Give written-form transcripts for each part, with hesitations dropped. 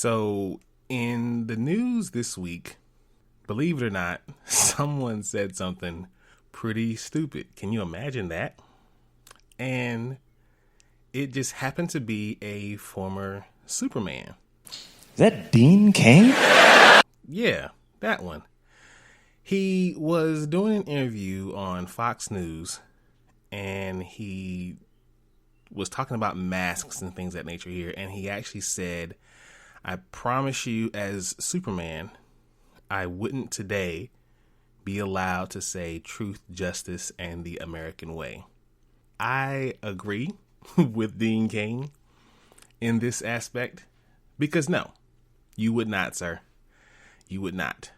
So in the news this week, believe it or not, someone said something pretty stupid. Can you imagine that? And it just happened to be a former Superman. Is that Dean Cain? Yeah, that one. He was doing an interview on Fox News, and he was talking about masks and things of that nature here. And he actually said, I promise you as Superman, I wouldn't today be allowed to say truth, justice, and the American way. I agree with Dean Cain in this aspect because no, you would not, sir. You would not.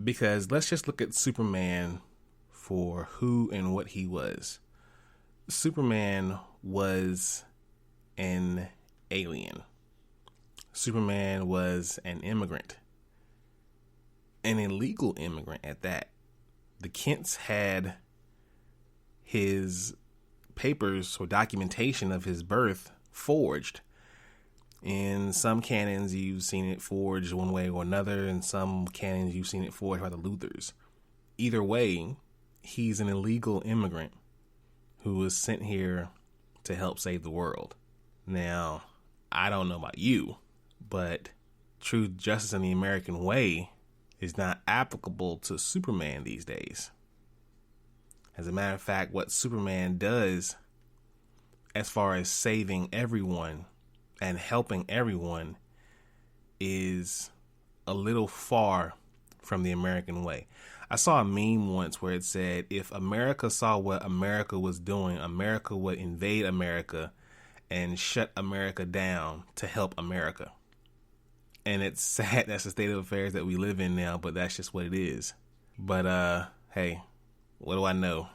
Because let's just look at Superman for who and what he was. Superman was an alien. Superman was an immigrant. An illegal immigrant at that. The Kents had his papers or documentation of his birth forged. In some canons, you've seen it forged one way or another. In some canons, you've seen it forged by the Luthers. Either way, he's an illegal immigrant who was sent here to help save the world. Now, I don't know about you, but truth, justice, and the American way is not applicable to Superman these days. As a matter of fact, what Superman does as far as saving everyone and helping everyone is a little far from the American way. I saw a meme once where it said, if America saw what America was doing, America would invade America and shut America down to help America. And it's sad that's the state of affairs that we live in now, but that's just what it is. But hey, what do I know?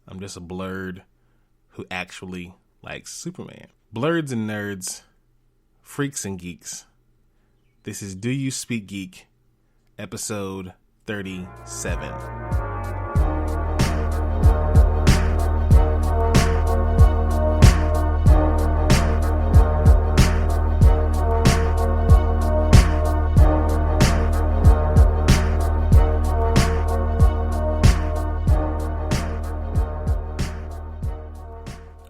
I'm just a blurred who actually likes Superman. Blurds and nerds, freaks and geeks. This is Do You Speak Geek, episode 37.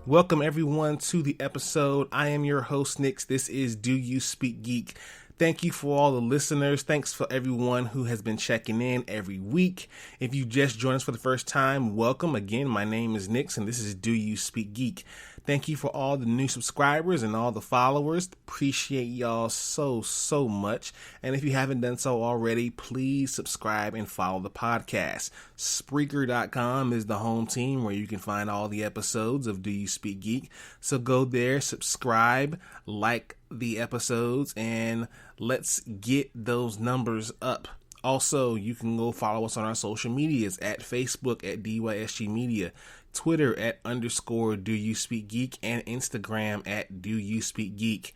Welcome everyone to the episode. I am your host, Nix. This is Do You Speak Geek. Thank you for all the listeners. Thanks for everyone who has been checking in every week. If you just joined us for the first time, welcome. Again, my name is Nix and this is Do You Speak Geek. Thank you for all the new subscribers and all the followers. Appreciate y'all so much. And if you haven't done so already, please subscribe and follow the podcast. Spreaker.com is the home team where you can find all the episodes of Do You Speak Geek. So go there, subscribe, like the episodes, and let's get those numbers up. Also, you can go follow us on our social medias at Facebook at DYSG Media, Twitter at _Do You Speak Geek, and Instagram at Do You Speak Geek.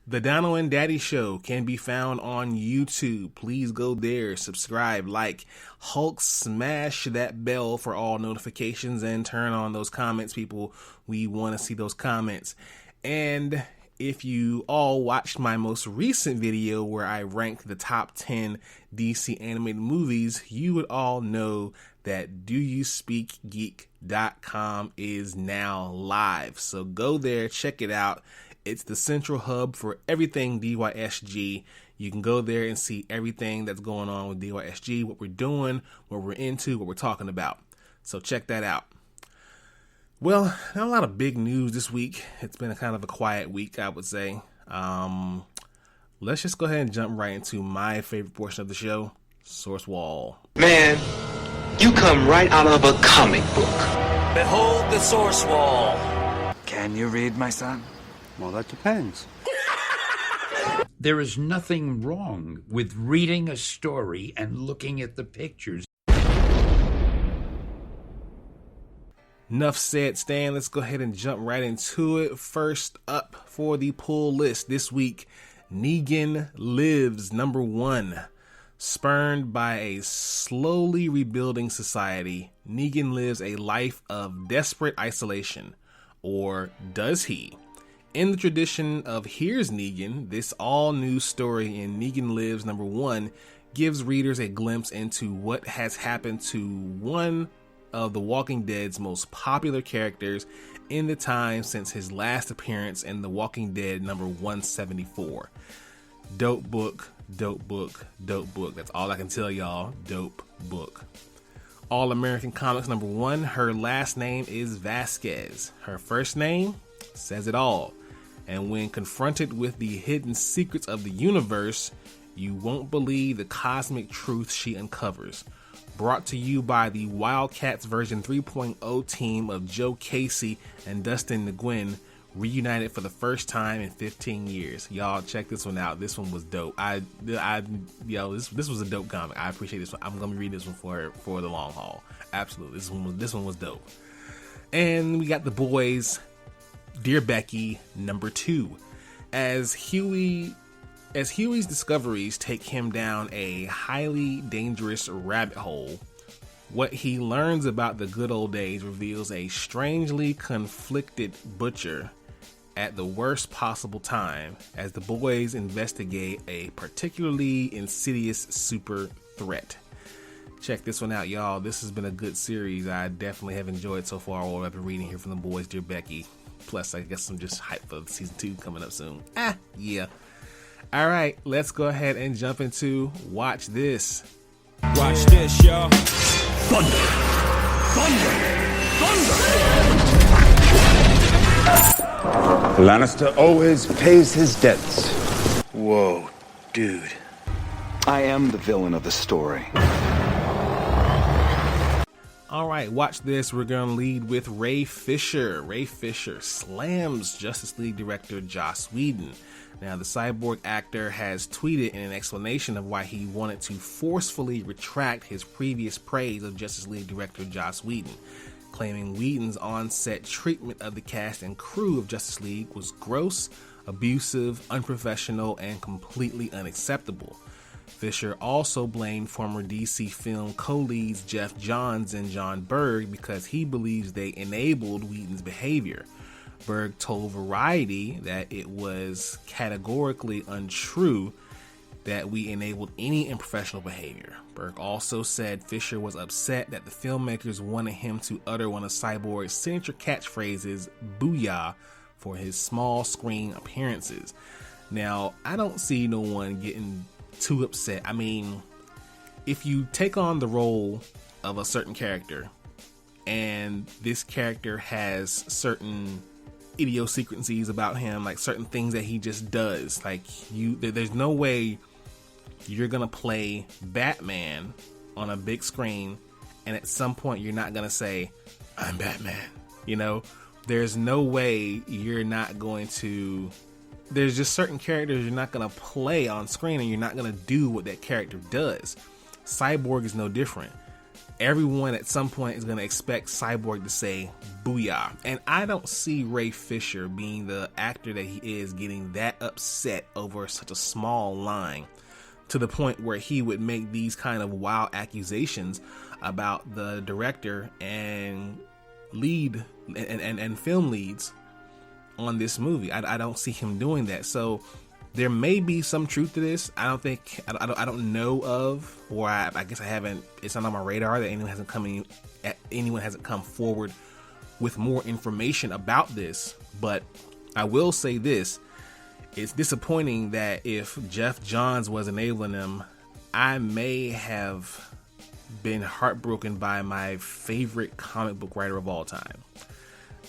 The Dono and Daddy Show can be found on YouTube. Please go there, subscribe, like, Hulk, smash that bell for all notifications, and turn on those comments, people. We want to see those comments. And if you all watched my most recent video where I ranked the top 10 DC animated movies, you would all know that doyouspeakgeek.com is now live. So go there, check it out. It's the central hub for everything DYSG. You can go there and see everything that's going on with DYSG, what we're doing, what we're into, what we're talking about. So check that out. Well, not a lot of big news this week. It's been a kind of a quiet week, I would say. Let's just go ahead and jump right into my favorite portion of the show, Source Wall. Man, you come right out of a comic book. Behold the Source Wall. Can you read, my son? Well, that depends. There is nothing wrong with reading a story and looking at the pictures. Enough said, Stan. Let's go ahead and jump right into it. First up for the pull list this week, Negan Lives, number 1. Spurned by a slowly rebuilding society, Negan lives a life of desperate isolation. Or does he? In the tradition of Here's Negan, this all-new story in Negan Lives #1 gives readers a glimpse into what has happened to one of The Walking Dead's most popular characters in the time since his last appearance in The Walking Dead #174. Dope book, dope book, dope book. That's all I can tell y'all. Dope book. All American Comics #1, her last name is Vasquez. Her first name says it all. And when confronted with the hidden secrets of the universe, you won't believe the cosmic truth she uncovers. Brought to you by the Wildcats version 3.0 team of Joe Casey and Dustin Nguyen, reunited for the first time in 15 years. Y'all check this one out. This one was dope. This was a dope comic. I appreciate this one. I'm gonna read this one for the long haul. Absolutely. This one was dope. And we got The Boys, Dear Becky #2. As Huey's discoveries take him down a highly dangerous rabbit hole, what he learns about the good old days reveals a strangely conflicted Butcher at the worst possible time as the boys investigate a particularly insidious super threat. Check this one out, y'all. This has been a good series. I definitely have enjoyed so far what I've been reading here from The Boys, Dear Becky. Plus, I guess I'm just hyped for season 2 coming up soon. Yeah. All right, let's go ahead and jump into Watch This. Watch this, y'all. Thunder! Lannister always pays his debts. Whoa, dude. I am the villain of the story. All right, watch this. We're going to lead with Ray Fisher. Ray Fisher slams Justice League director Joss Whedon. Now, the Cyborg actor has tweeted in an explanation of why he wanted to forcefully retract his previous praise of Justice League director Joss Whedon, claiming Whedon's on-set treatment of the cast and crew of Justice League was gross, abusive, unprofessional, and completely unacceptable. Fisher also blamed former DC film co-leads Jeff Johns and John Berg because he believes they enabled Whedon's behavior. Berg told Variety that it was categorically untrue that we enabled any unprofessional behavior. Berg also said Fisher was upset that the filmmakers wanted him to utter one of Cyborg's signature catchphrases, "Booyah," for his small screen appearances. Now, I don't see no one getting too upset. I mean, if you take on the role of a certain character and this character has certain idiosyncrasies about him, like certain things that he just does, like there's no way you're gonna play Batman on a big screen and at some point you're not gonna say, "I'm Batman." You know, there's no way you're not going to. There's just certain characters you're not going to play on screen and you're not going to do what that character does. Cyborg is no different. Everyone at some point is going to expect Cyborg to say "Booyah." And I don't see Ray Fisher, being the actor that he is, getting that upset over such a small line to the point where he would make these kind of wild accusations about the director and lead and film leads on this movie. I don't see him doing that. So there may be some truth to this. I don't know of, or I guess I haven't. It's not on my radar that anyone hasn't come forward with more information about this. But I will say this: it's disappointing that if Jeff Johns was enabling them, I may have been heartbroken by my favorite comic book writer of all time.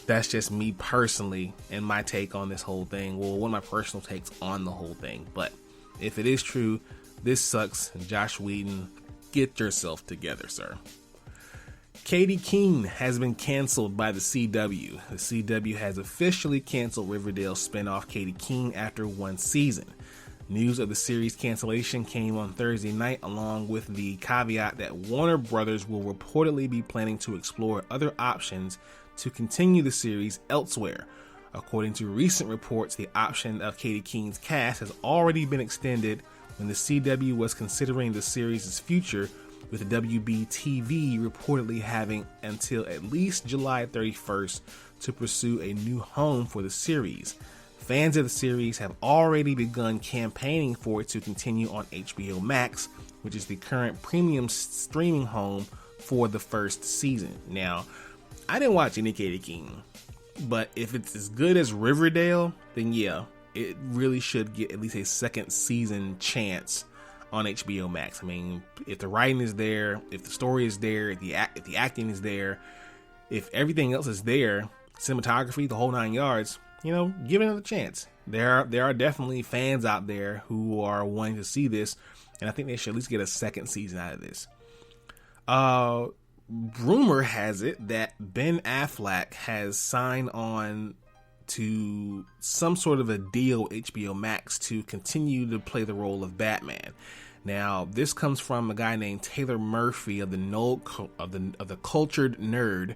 That's just me personally and my take on this whole thing. Well, one of my personal takes on the whole thing. But if it is true, this sucks. Joss Whedon, get yourself together, sir. Katy Keene has been canceled by the CW. The CW has officially canceled Riverdale spinoff Katy Keene after one season. News of the series cancellation came on Thursday night, along with the caveat that Warner Brothers will reportedly be planning to explore other options to continue the series elsewhere. According to recent reports, the option of Katy Keene's cast has already been extended when the CW was considering the series' future, with WB-TV reportedly having until at least July 31st to pursue a new home for the series. Fans of the series have already begun campaigning for it to continue on HBO Max, which is the current premium streaming home for the first season. Now, I didn't watch any Katy Keene, but if it's as good as Riverdale, then yeah, it really should get at least a second season chance on HBO Max. I mean, if the writing is there, if the story is there, if the acting is there, if everything else is there, cinematography, the whole 9 yards, give it another chance. There are definitely fans out there who are wanting to see this, and I think they should at least get a second season out of this. Rumor has it that Ben Affleck has signed on to some sort of a deal with HBO Max to continue to play the role of Batman. Now, this comes from a guy named Taylor Murphy of the Cultured Nerd,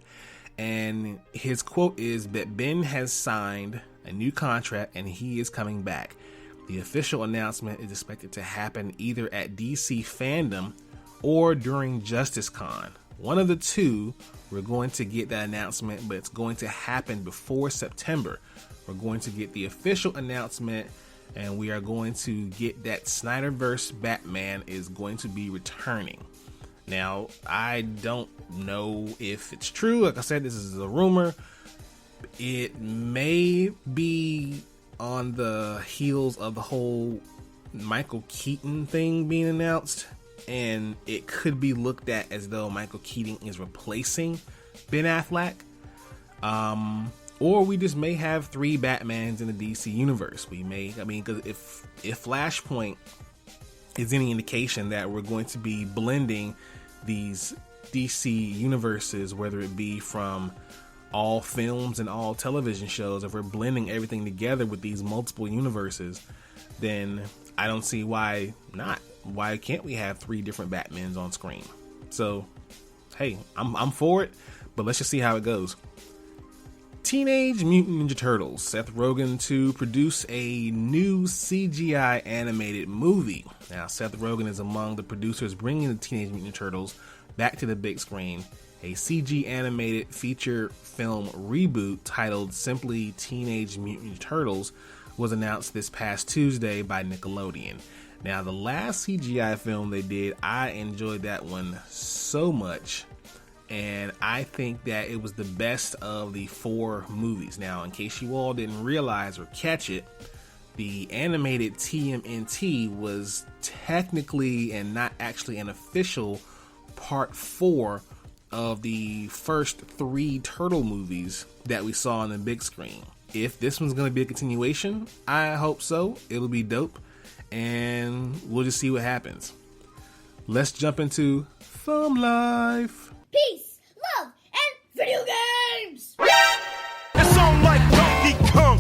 and his quote is that Ben has signed a new contract and he is coming back. The official announcement is expected to happen either at DC Fandom or during JusticeCon. One of the two. We're going to get that announcement, but it's going to happen before September. We're going to get the official announcement, and we are going to get that Snyderverse Batman is going to be returning. Now, I don't know if it's true. Like I said, this is a rumor. It may be on the heels of the whole Michael Keaton thing being announced, and it could be looked at as though Michael Keaton is replacing Ben Affleck. Or we just may have 3 Batmans in the DC universe. Because if Flashpoint is any indication that we're going to be blending these DC universes, whether it be from all films and all television shows, if we're blending everything together with these multiple universes, then I don't see why not. Why can't we have 3 different Batmans on screen? So, hey, I'm for it, but let's just see how it goes. Teenage Mutant Ninja Turtles. Seth Rogen to produce a new CGI animated movie. Now, Seth Rogen is among the producers bringing the Teenage Mutant Ninja Turtles back to the big screen. A CG animated feature film reboot titled simply Teenage Mutant Ninja Turtles was announced this past Tuesday by Nickelodeon. Now, the last CGI film they did, I enjoyed that one so much, and I think that it was the best of the 4 movies. Now, in case you all didn't realize or catch it, the animated TMNT was technically and not actually an official part 4 of the first 3 Turtle movies that we saw on the big screen. If this one's going to be a continuation, I hope so. It'll be dope, and we'll just see what happens. Let's jump into Thumb Life. Peace, love, and video games! It's on like Donkey Kong.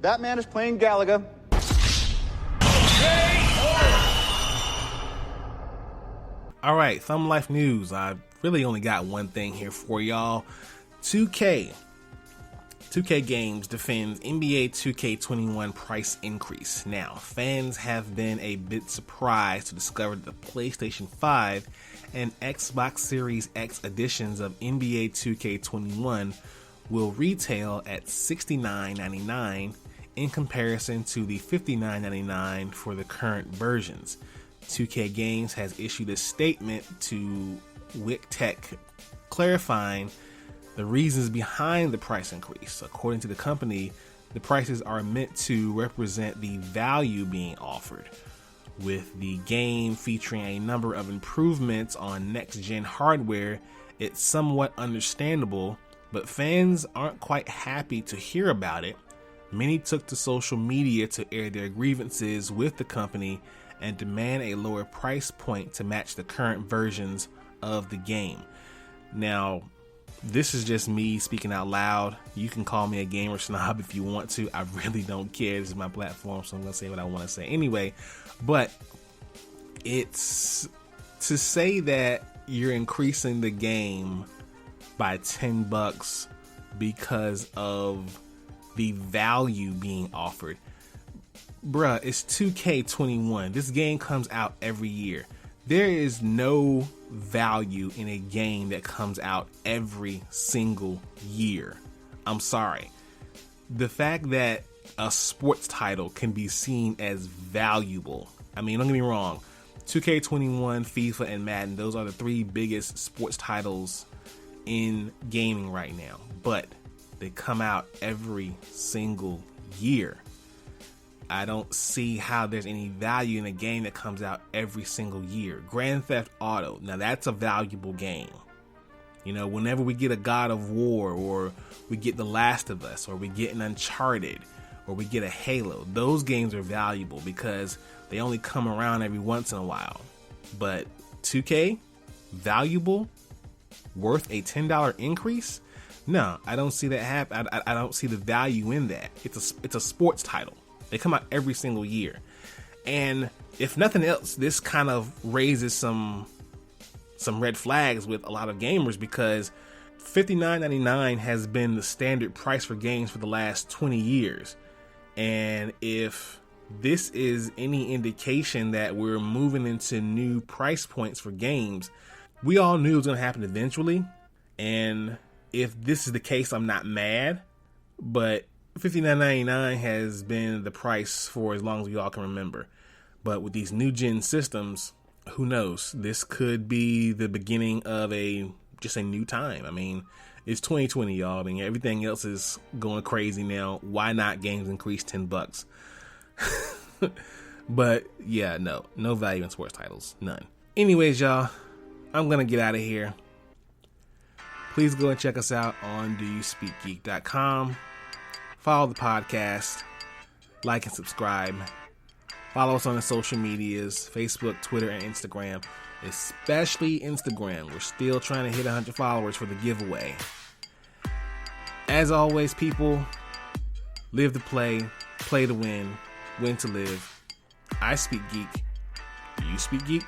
Batman is playing Galaga. All right, Thumb Life news. I really only got one thing here for y'all. 2K Games defends NBA 2K21 price increase. Now, fans have been a bit surprised to discover that the PlayStation 5 and Xbox Series X editions of NBA 2K21 will retail at $69.99 in comparison to the $59.99 for the current versions. 2K Games has issued a statement to GEEK Tech clarifying the reasons behind the price increase. According to the company, the prices are meant to represent the value being offered. With the game featuring a number of improvements on next-gen hardware, it's somewhat understandable, but fans aren't quite happy to hear about it. Many took to social media to air their grievances with the company and demand a lower price point to match the current versions of the game. Now, this is just me speaking out loud. You can call me a gamer snob if you want to. I really don't care. This is my platform, so I'm going to say what I want to say anyway. But it's to say that you're increasing the game by $10 because of the value being offered. Bruh, it's 2K21. This game comes out every year. There is no value in a game that comes out every single year. I'm sorry. The fact that a sports title can be seen as valuable. I mean, don't get me wrong. 2K21, FIFA, and Madden, those are the three biggest sports titles in gaming right now. But they come out every single year. I don't see how there's any value in a game that comes out every single year. Grand Theft Auto, now that's a valuable game. You know, whenever we get a God of War, or we get The Last of Us, or we get an Uncharted, or we get a Halo, those games are valuable because they only come around every once in a while. But 2K, valuable, worth a $10 increase? No, I don't see that happen. I don't see the value in that. It's a sports title. They come out every single year. And if nothing else, this kind of raises some red flags with a lot of gamers, because $59.99 has been the standard price for games for the last 20 years. And if this is any indication that we're moving into new price points for games, we all knew it was going to happen eventually. And if this is the case, I'm not mad, but $59.99 has been the price for as long as we all can remember. But with these new gen systems, who knows? This could be the beginning of just a new time. I mean, it's 2020, y'all. I mean, everything else is going crazy now. Why not games increase $10? But yeah, no value in sports titles, none. Anyways, y'all, I'm gonna get out of here. Please go and check us out on doyouspeakgeek.com. Follow the podcast, like and subscribe. Follow us on the social medias, Facebook, Twitter, and Instagram, especially Instagram. We're still trying to hit 100 followers for the giveaway. As always, people, live to play to win to live. I speak geek. Do you speak geek?